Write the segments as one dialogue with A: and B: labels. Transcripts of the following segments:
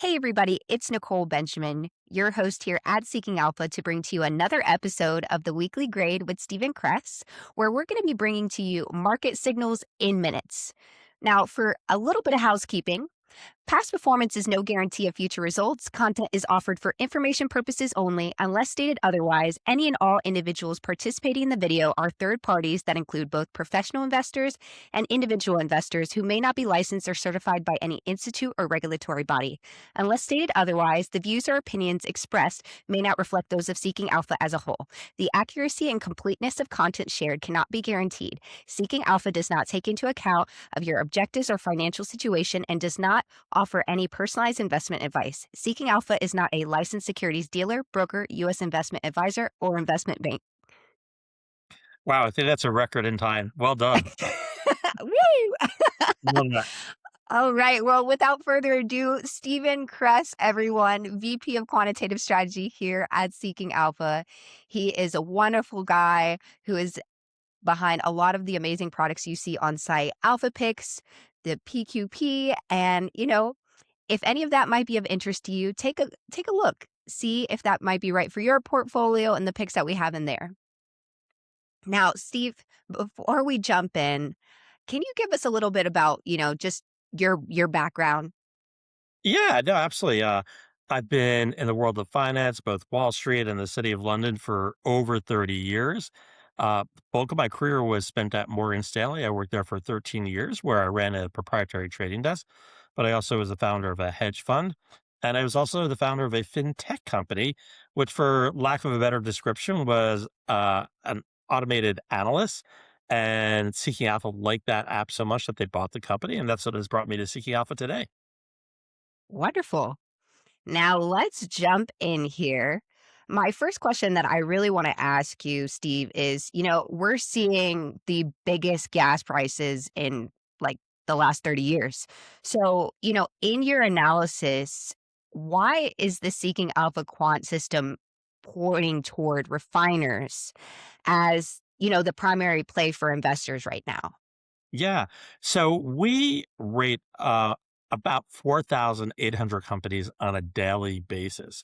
A: Hey, everybody, it's Nicole Benjamin, your host here at Seeking Alpha, to bring to you another episode of the Weekly Grade with Stephen Cress, where we're going to be bringing to you market signals in minutes. Now, for a little bit of housekeeping, past performance is no guarantee of future results. Content is offered for information purposes only. Unless stated otherwise, any and all individuals participating in the video are third parties that include both professional investors and individual investors who may not be licensed or certified by any institute or regulatory body. Unless stated otherwise, the views or opinions expressed may not reflect those of Seeking Alpha as a whole. The accuracy and completeness of content shared cannot be guaranteed. Seeking Alpha does not take into account of your objectives or financial situation and does not offer any personalized investment advice. Seeking Alpha is not a licensed securities dealer, broker, U.S. investment advisor, or investment bank.
B: Wow, I think that's a record in time. Well done.
A: Woo!
B: Love that.
A: All right. Well, without further ado, Stephen Cress, everyone, VP of Quantitative Strategy here at Seeking Alpha. He is a wonderful guy who is behind a lot of the amazing products you see on site, Alpha Picks, the PQP, and if any of that might be of interest to you, take a look. See if that might be right for your portfolio and the picks that we have in there. Now, Steve, before we jump in, can you give us a little bit about, just your background?
B: Yeah, no, absolutely. I've been in the world of finance, both Wall Street and the city of London for over 30 years. The bulk of my career was spent at Morgan Stanley. I worked there for 13 years where I ran a proprietary trading desk, but I also was the founder of a hedge fund. And I was also the founder of a fintech company, which, for lack of a better description, was an automated analyst. And Seeking Alpha liked that app so much that they bought the company. And that's what has brought me to Seeking Alpha today.
A: Wonderful. Now let's jump in here. My first question that I really want to ask you, Steve, is we're seeing the biggest gas prices in like the last 30 years. So, in your analysis, why is the Seeking Alpha Quant system pointing toward refiners as, the primary play for investors right now?
B: Yeah. So we rate about 4,800 companies on a daily basis.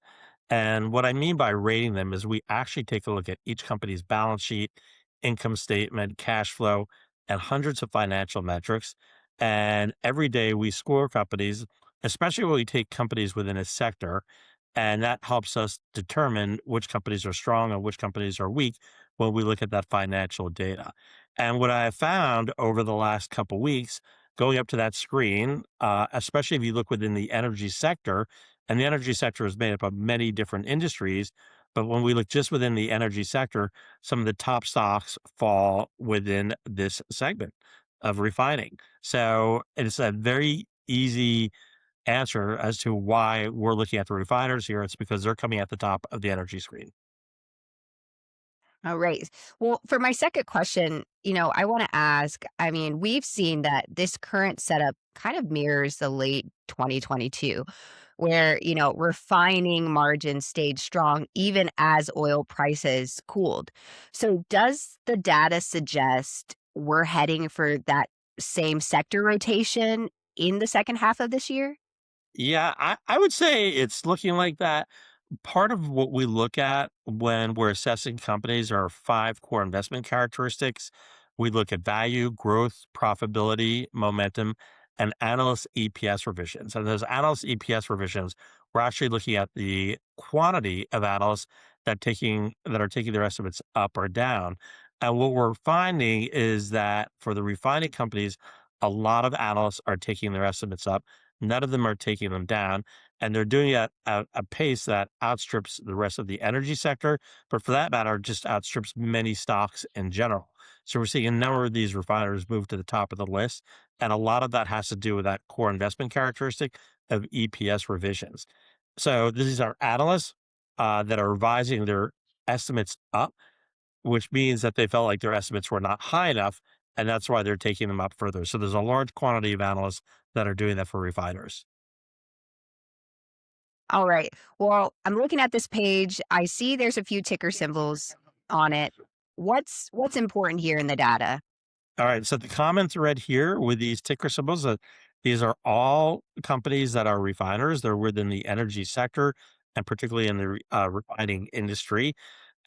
B: And what I mean by rating them is we actually take a look at each company's balance sheet, income statement, cash flow, and hundreds of financial metrics. And every day we score companies, especially when we take companies within a sector. And that helps us determine which companies are strong and which companies are weak when we look at that financial data. And what I have found over the last couple weeks, going up to that screen, especially if you look within the energy sector, and the energy sector is made up of many different industries. But when we look just within the energy sector, some of the top stocks fall within this segment of refining. So it's a very easy answer as to why we're looking at the refiners here. It's because they're coming at the top of the energy screen.
A: All right. Well, for my second question, I want to ask, I mean, we've seen that this current setup kind of mirrors the late 2022, where, refining margins stayed strong even as oil prices cooled. So does the data suggest we're heading for that same sector rotation in the second half of this year?
B: Yeah, I would say it's looking like that. Part of what we look at when we're assessing companies are five core investment characteristics. We look at value, growth, profitability, momentum, and analyst EPS revisions. And those analyst EPS revisions, we're actually looking at the quantity of analysts that are taking their estimates up or down. And what we're finding is that for the refining companies, a lot of analysts are taking their estimates up. None of them are taking them down, and they're doing it at a pace that outstrips the rest of the energy sector, but for that matter, just outstrips many stocks in general. So we're seeing a number of these refiners move to the top of the list, and a lot of that has to do with that core investment characteristic of EPS revisions. So these are analysts that are revising their estimates up, which means that they felt like their estimates were not high enough, and that's why they're taking them up further. So there's a large quantity of analysts that are doing that for refiners.
A: All right. Well, I'm looking at this page. I see there's a few ticker symbols on it. What's important here in the data?
B: All right, so the common thread here with these ticker symbols, These are all companies that are refiners. They're within the energy sector and particularly in the refining industry.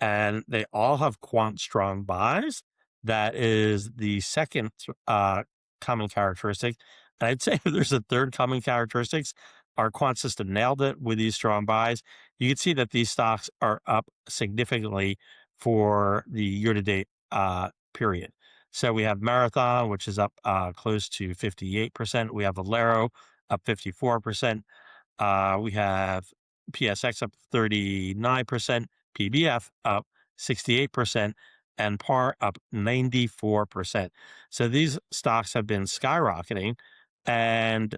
B: And they all have quant strong buys. That is the second common characteristic. And I'd say if there's a third common characteristics, our quant system nailed it with these strong buys. You can see that these stocks are up significantly for the year to date period. So we have Marathon, which is up close to 58%. We have Valero up 54%. We have PSX up 39%, PBF up 68%, and PAR up 94%. So these stocks have been skyrocketing. And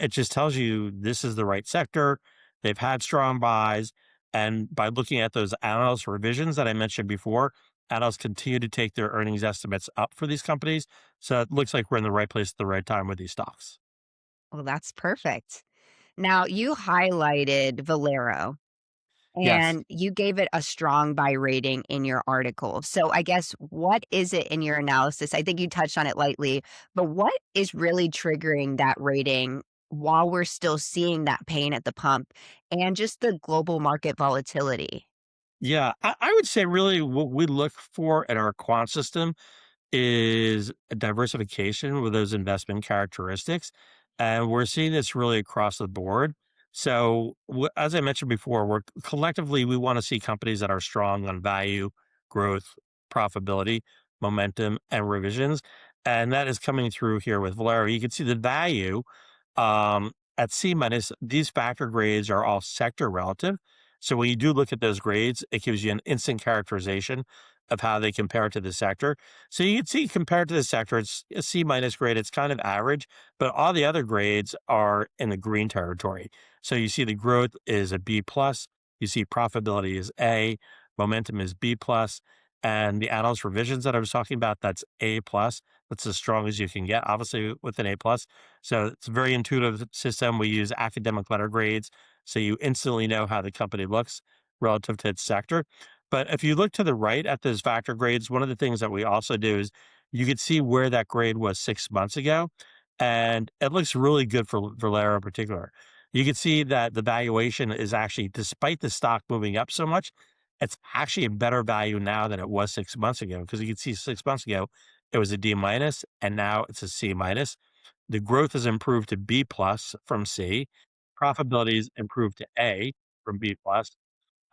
B: it just tells you this is the right sector. They've had strong buys. And by looking at those analyst revisions that I mentioned before, analysts continue to take their earnings estimates up for these companies. So it looks like we're in the right place at the right time with these stocks.
A: Well, that's perfect. Now, you highlighted Valero
B: Yes.
A: and you gave it a strong buy rating in your article. So, I guess what is it in your analysis? I think you touched on it lightly, but what is really triggering that rating while we're still seeing that pain at the pump and just the global market volatility?
B: Yeah, I would say really what we look for in our quant system is a diversification with those investment characteristics. And we're seeing this really across the board. So, as I mentioned before, we're collectively, we want to see companies that are strong on value, growth, profitability, momentum, and revisions. And that is coming through here with Valero. You can see the value at C minus, these factor grades are all sector relative. So when you do look at those grades, it gives you an instant characterization of how they compare to the sector. So you can see compared to the sector, it's a C minus grade. It's kind of average, but all the other grades are in the green territory. So you see the growth is a B plus. You see profitability is A, momentum is B plus, and the analyst revisions that I was talking about, that's A plus. That's as strong as you can get, obviously with an A plus. So it's a very intuitive system. We use academic letter grades, so you instantly know how the company looks relative to its sector. But if you look to the right at those factor grades, one of the things that we also do is you could see where that grade was 6 months ago, and it looks really good for Valero in particular. You can see that the valuation is actually, despite the stock moving up so much, it's actually a better value now than it was 6 months ago. Because you can see 6 months ago, it was a D minus, and now it's a C minus. The growth has improved to B plus from C. Profitability is improved to A from B plus.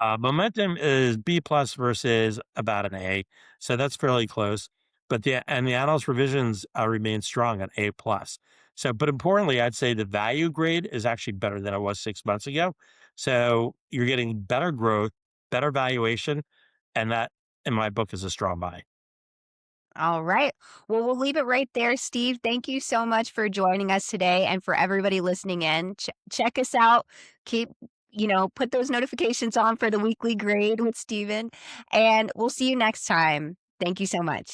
B: Momentum is B plus versus about an A, so that's fairly close. But the analyst revisions remain strong at A plus. So, but importantly, I'd say the value grade is actually better than it was 6 months ago. So you're getting better growth, better valuation, and that, in my book, is a strong buy.
A: All right. Well, we'll leave it right there, Steve. Thank you so much for joining us today. And for everybody listening in, check us out. Keep, put those notifications on for the weekly grade with Steven. And we'll see you next time. Thank you so much.